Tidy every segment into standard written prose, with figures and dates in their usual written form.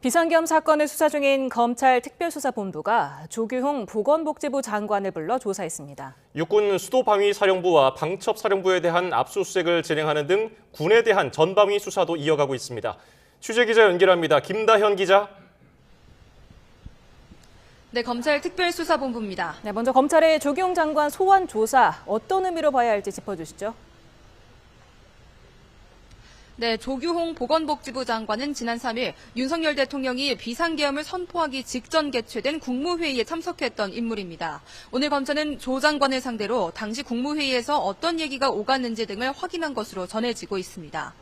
비상계엄 사건을 수사 중인 검찰 특별수사본부가 조규홍 보건복지부 장관을 불러 조사했습니다. 육군 수도방위사령부와 방첩사령부에 대한 압수수색을 진행하는 등 군에 대한 전방위 수사도 이어가고 있습니다. 취재기자 연결합니다. 김다현 기자. 네, 검찰 특별수사본부입니다. 네, 먼저 검찰의 조규홍 장관 소환 조사 어떤 의미로 봐야 할지 짚어주시죠. 네, 조규홍 보건복지부 장관은 지난 3일 윤석열 대통령이 비상계엄을 선포하기 직전 개최된 국무회의에 참석했던 인물입니다. 오늘 검찰은 조 장관을 상대로 당시 국무회의에서 어떤 얘기가 오갔는지 등을 확인한 것으로 전해지고 있습니다.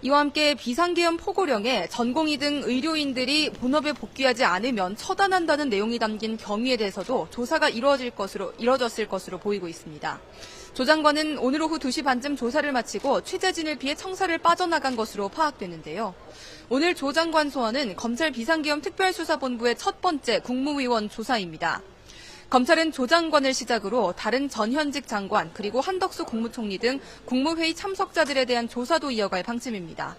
이와 함께 비상계엄 포고령에 전공의 등 의료인들이 본업에 복귀하지 않으면 처단한다는 내용이 담긴 경위에 대해서도 조사가 이뤄졌을 것으로 보이고 있습니다. 조 장관은 오늘 오후 2시 반쯤 조사를 마치고 취재진을 피해 청사를 빠져나간 것으로 파악되는데요. 오늘 조 장관 소환은 검찰 비상계엄 특별수사본부의 첫 번째 국무위원 조사입니다. 검찰은 조 장관을 시작으로 다른 전현직 장관 그리고 한덕수 국무총리 등 국무회의 참석자들에 대한 조사도 이어갈 방침입니다.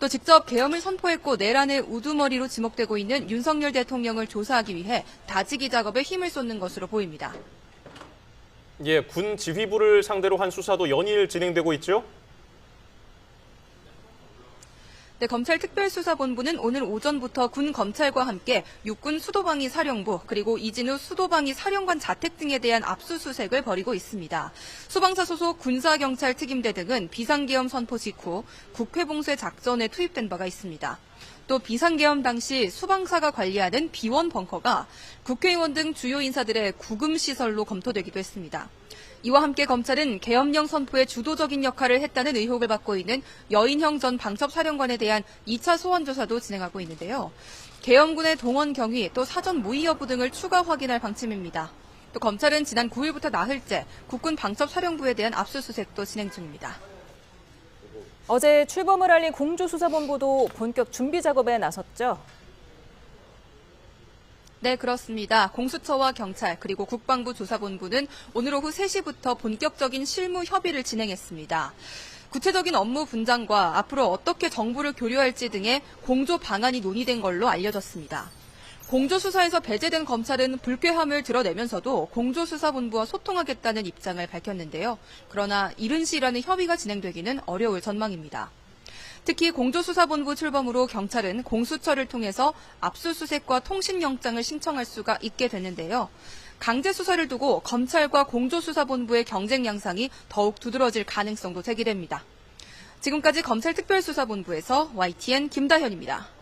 또 직접 계엄을 선포했고 내란의 우두머리로 지목되고 있는 윤석열 대통령을 조사하기 위해 다지기 작업에 힘을 쏟는 것으로 보입니다. 예, 군 지휘부를 상대로 한 수사도 연일 진행되고 있죠? 네, 검찰 특별수사본부는 오늘 오전부터 군 검찰과 함께 육군 수도방위 사령부 그리고 이진우 수도방위 사령관 자택 등에 대한 압수수색을 벌이고 있습니다. 소방사 소속 군사경찰 특임대 등은 비상계엄 선포 직후 국회 봉쇄 작전에 투입된 바가 있습니다. 또 비상계엄 당시 수방사가 관리하는 비원 벙커가 국회의원 등 주요 인사들의 구금시설로 검토되기도 했습니다. 이와 함께 검찰은 계엄령 선포에 주도적인 역할을 했다는 의혹을 받고 있는 여인형 전 방첩사령관에 대한 2차 소환 조사도 진행하고 있는데요. 계엄군의 동원 경위 또 사전 모의 여부 등을 추가 확인할 방침입니다. 또 검찰은 지난 9일부터 나흘째 국군 방첩사령부에 대한 압수수색도 진행 중입니다. 어제 출범을 알린 공조수사본부도 본격 준비 작업에 나섰죠. 네, 그렇습니다. 공수처와 경찰 그리고 국방부 조사본부는 오늘 오후 3시부터 본격적인 실무 협의를 진행했습니다. 구체적인 업무 분장과 앞으로 어떻게 정보를 교류할지 등의 공조 방안이 논의된 걸로 알려졌습니다. 공조수사에서 배제된 검찰은 불쾌함을 드러내면서도 공조수사본부와 소통하겠다는 입장을 밝혔는데요. 그러나 이른 시일안에 협의가 진행되기는 어려울 전망입니다. 특히 공조수사본부 출범으로 경찰은 공수처를 통해서 압수수색과 통신영장을 신청할 수가 있게 됐는데요. 강제수사를 두고 검찰과 공조수사본부의 경쟁 양상이 더욱 두드러질 가능성도 제기됩니다. 지금까지 검찰특별수사본부에서 YTN 김다현입니다.